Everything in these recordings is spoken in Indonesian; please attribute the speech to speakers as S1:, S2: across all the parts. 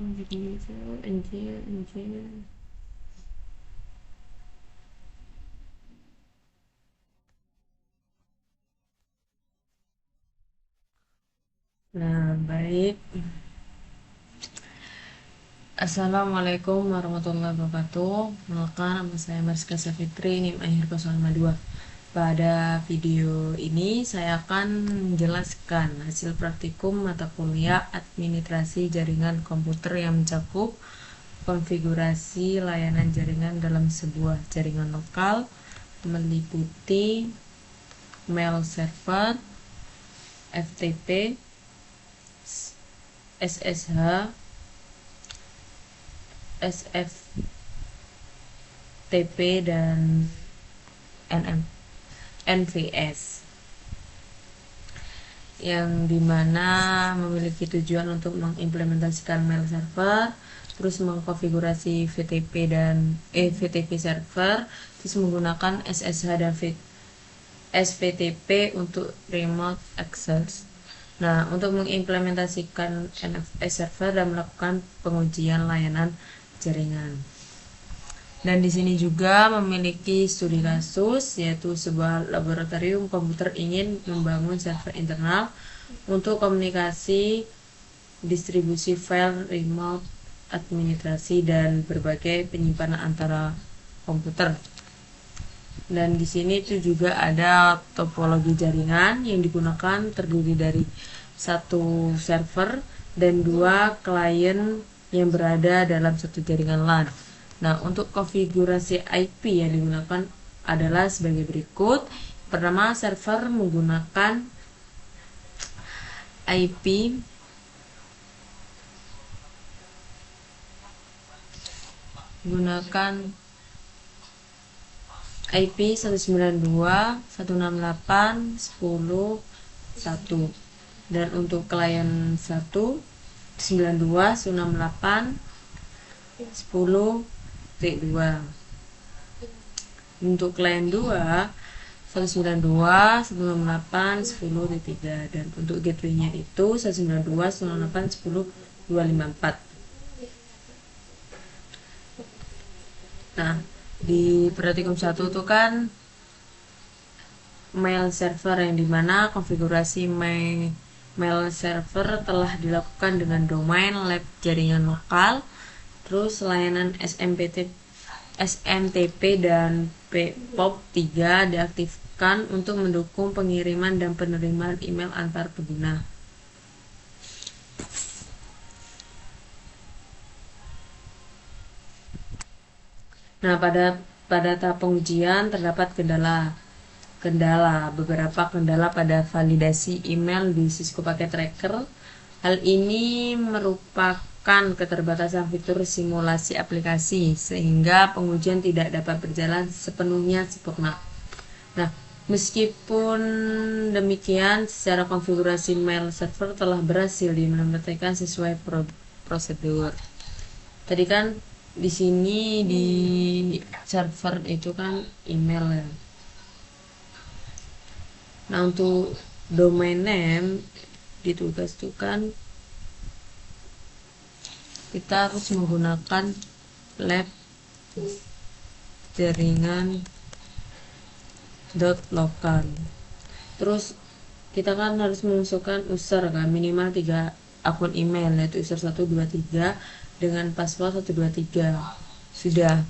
S1: Anjir. Nah, baik. Assalamualaikum warahmatullahi wabarakatuh. Perkenalkan, nama saya Mariska Safitri, NIM akhir 052. Pada video ini saya akan menjelaskan hasil praktikum mata kuliah administrasi jaringan komputer yang mencakup konfigurasi layanan jaringan dalam sebuah jaringan lokal, meliputi mail server, FTP, SSH, SFTP, dan NVS, yang dimana memiliki tujuan untuk mengimplementasikan mail server, terus mengkonfigurasi VTP dan VTP server, terus menggunakan SSH dan SVTP untuk remote access. Nah, untuk mengimplementasikan NFS server dan melakukan pengujian layanan jaringan. Dan di sini juga memiliki studi kasus, yaitu sebuah laboratorium komputer ingin membangun server internal untuk komunikasi, distribusi file, remote administrasi, dan berbagai penyimpanan antara komputer. Dan di sini itu juga ada topologi jaringan yang digunakan terdiri dari satu server dan 2 klien yang berada dalam satu jaringan LAN. Nah, untuk konfigurasi IP yang digunakan adalah sebagai berikut. Pertama, server menggunakan IP IP 192.168.10.1, dan untuk klien 1 92.168.10.2. Untuk klien 2 192.168.10.3, dan untuk gateway-nya itu 192.168.10.254. Nah, di praktikum 1 itu kan mail server, yang dimana konfigurasi mail server telah dilakukan dengan domain lab jaringan lokal, terus layanan SMTP dan POP3 diaktifkan untuk mendukung pengiriman dan penerimaan email antar pengguna. Nah, pada tahap pengujian terdapat beberapa kendala pada validasi email di Cisco Packet Tracker. Hal ini merupakan keterbatasan fitur simulasi aplikasi sehingga pengujian tidak dapat berjalan sepenuhnya sempurna. Nah, meskipun demikian, secara konfigurasi mail server telah berhasil diimplementasikan sesuai prosedur. Tadi kan di sini di server itu kan email ya. Nah, untuk domain name di tugas itu kan kita harus menggunakan lab jaringan .local. Terus kita kan harus memasukkan user kan, minimal 3 akun email, yaitu user 123 dengan password 123. Sudah.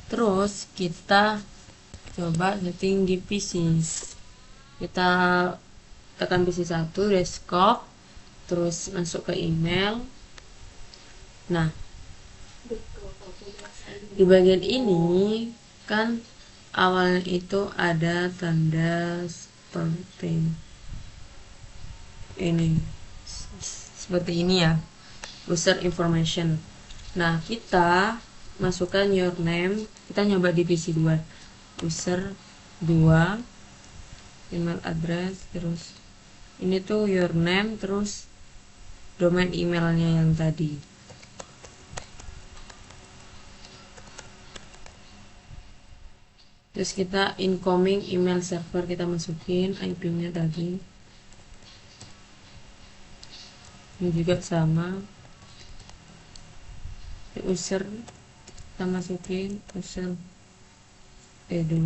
S1: Terus kita coba setting di PC. Kita tekan PC 1 desktop, terus masuk ke email. Nah, di bagian ini kan awalnya itu ada tanda seperti ini ya, user information. Nah, kita masukkan your name, kita nyoba di PC 2, user 2, email address, terus ini tuh your name, terus domain emailnya yang tadi. Terus kita incoming email server, kita masukin IP-nya tadi. Ini juga sama. di user kita masukin user E2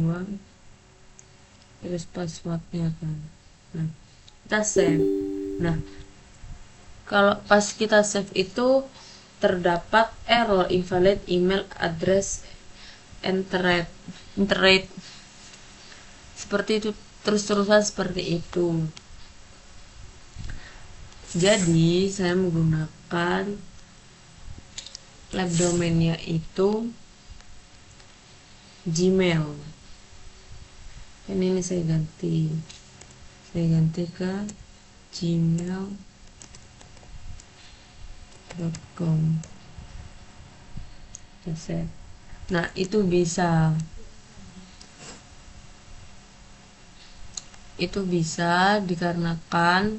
S1: terus passwordnya kan. Nah, kita save. Nah, kalau pas kita save itu terdapat error invalid email address entered seperti itu, terus-terusan seperti itu. Jadi saya menggunakan lab domainnya itu Gmail. Ini saya ganti ke gmail.com. Nah, itu bisa dikarenakan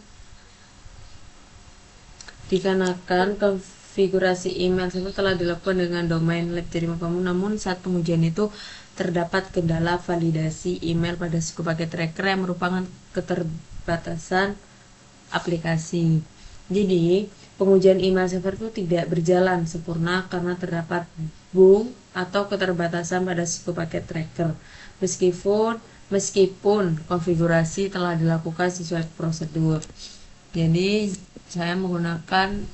S1: konfigurasi email server telah dilakukan dengan domain lab terima kamu, namun saat pengujian itu terdapat kendala validasi email pada suku paket tracker yang merupakan keterbatasan aplikasi. Jadi, pengujian email server itu tidak berjalan sempurna karena terdapat bug atau keterbatasan pada suku paket tracker. Meskipun konfigurasi telah dilakukan sesuai prosedur. Jadi, saya menggunakan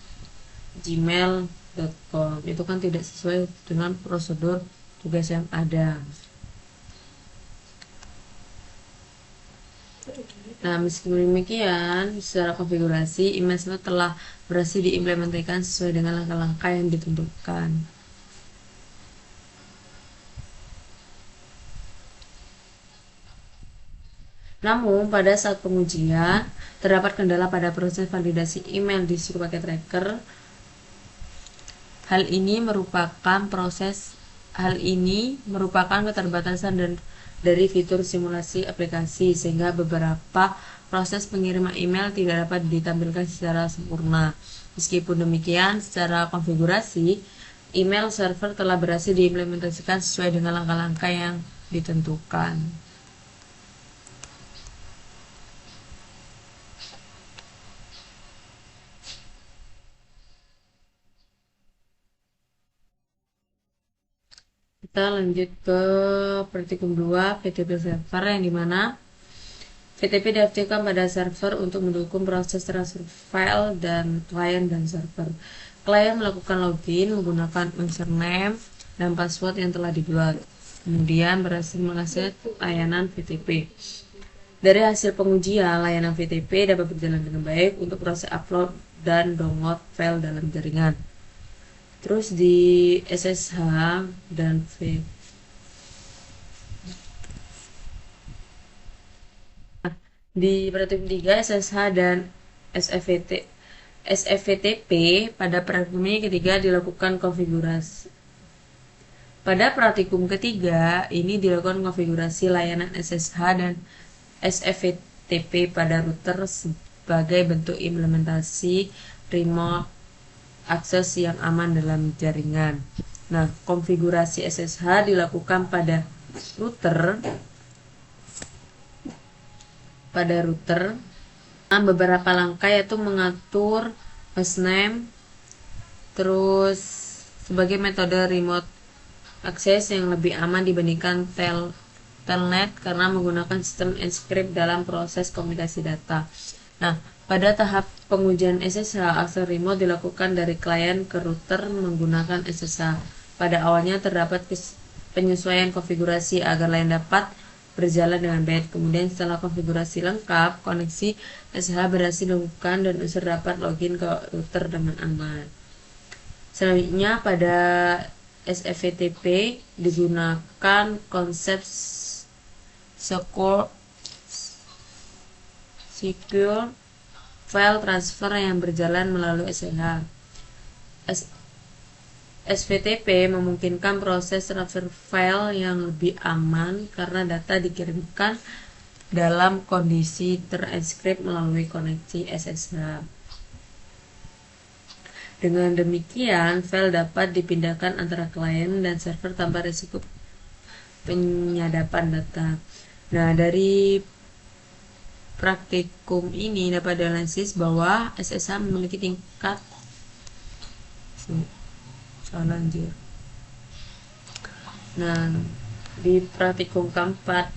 S1: gmail.com. Itu kan tidak sesuai dengan prosedur tugas yang ada. Nah, meskipun demikian, secara konfigurasi email server telah berhasil diimplementasikan sesuai dengan langkah-langkah yang ditentukan. Namun, pada saat pengujian, terdapat kendala pada proses validasi email di suku paket tracker. Hal ini merupakan keterbatasan dari fitur simulasi aplikasi, sehingga beberapa proses pengiriman email tidak dapat ditampilkan secara sempurna. Meskipun demikian, secara konfigurasi, email server telah berhasil diimplementasikan sesuai dengan langkah-langkah yang ditentukan. Kita lanjut ke praktikum 2 VTP server, yang dimana VTP diaktifkan pada server untuk mendukung proses transfer file dan klien dan server. Klien melakukan login menggunakan username dan password yang telah dibuat, kemudian berhasil mengakses layanan VTP. Dari hasil pengujian, layanan VTP dapat berjalan dengan baik untuk proses upload dan download file dalam jaringan. Terus di SSH dan di praktikum 3 SSH dan SFTP pada praktikum ini ketiga dilakukan konfigurasi. Pada praktikum ketiga ini dilakukan konfigurasi layanan SSH dan SFTP pada router sebagai bentuk implementasi remote akses yang aman dalam jaringan. Nah, konfigurasi SSH dilakukan pada router beberapa langkah, yaitu mengatur hostname, terus sebagai metode remote akses yang lebih aman dibandingkan telnet karena menggunakan sistem encrypt dalam proses komunikasi data. Nah, pada tahap pengujian SSH, akses remote dilakukan dari klien ke router menggunakan SSH. Pada awalnya terdapat penyesuaian konfigurasi agar lain dapat berjalan dengan baik. Kemudian setelah konfigurasi lengkap, koneksi SSH berhasil dilakukan dan user dapat login ke router dengan aman. Selanjutnya pada SFTP digunakan konsep secure file transfer yang berjalan melalui SSH. SFTP memungkinkan proses transfer file yang lebih aman karena data dikirimkan dalam kondisi terenkripsi melalui koneksi SSH. Dengan demikian, file dapat dipindahkan antara klien dan server tanpa risiko penyadapan data. Nah, dari praktikum ini dapat dianalisis bahwa SSH memiliki tingkat salah anjir. Nah, di praktikum keempat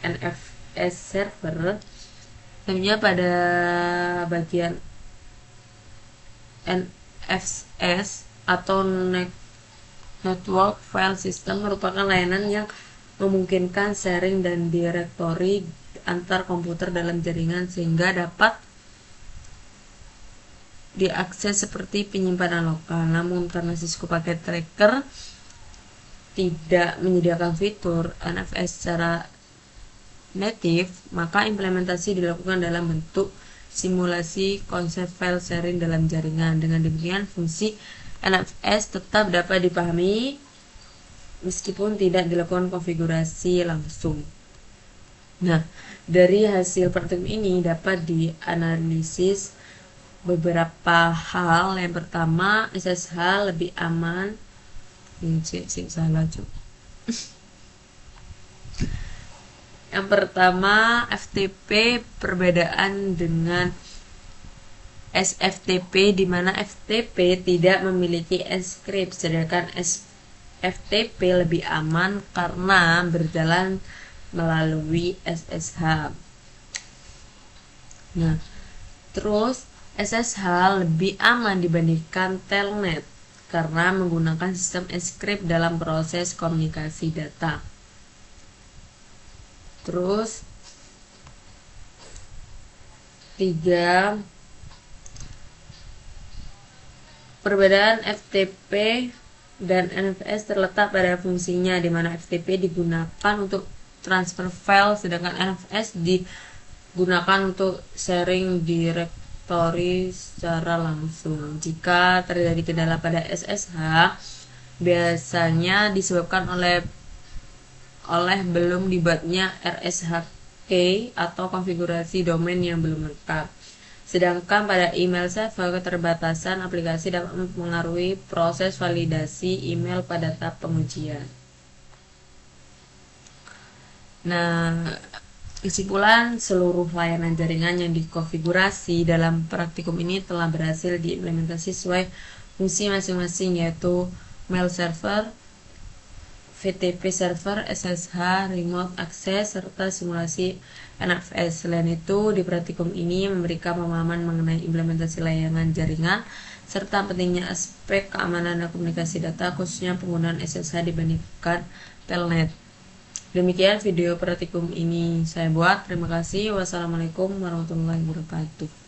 S1: NFS server, tentunya pada bagian NFS atau Network File System merupakan layanan yang memungkinkan sharing dan direktori antar komputer dalam jaringan sehingga dapat diakses seperti penyimpanan lokal. Namun karena Cisco Packet Tracker tidak menyediakan fitur NFS secara native, maka implementasi dilakukan dalam bentuk simulasi konsep file sharing dalam jaringan. Dengan demikian, fungsi NFS tetap dapat dipahami meskipun tidak dilakukan konfigurasi langsung. Nah, dari hasil praktik ini dapat dianalisis beberapa hal. Yang pertama, SSH lebih aman. Salah, Yang pertama, FTP perbedaan dengan SFTP, di mana FTP tidak memiliki enkripsi, sedangkan FTP lebih aman karena berjalan melalui SSH. Nah, terus SSH lebih aman dibandingkan Telnet karena menggunakan sistem enkripsi dalam proses komunikasi data. Terus 3, perbedaan FTP dan NFS terletak pada fungsinya, di mana FTP digunakan untuk transfer file sedangkan NFS digunakan untuk sharing directory secara langsung. Jika terjadi kendala pada SSH, biasanya disebabkan oleh belum dibuatnya RSHK atau konfigurasi domain yang belum lengkap. Sedangkan pada email server, keterbatasan aplikasi dapat mempengaruhi proses validasi email pada tahap pengujian. Nah, kesimpulan, seluruh layanan jaringan yang dikonfigurasi dalam praktikum ini telah berhasil diimplementasi sesuai fungsi masing-masing, yaitu mail server, VTP server, SSH, remote access, serta simulasi NFS. Selain itu, di praktikum ini memberikan pemahaman mengenai implementasi layanan jaringan, serta pentingnya aspek keamanan dan komunikasi data, khususnya penggunaan SSH dibandingkan Telnet. Demikian video praktikum ini saya buat. Terima kasih. Wassalamualaikum warahmatullahi wabarakatuh.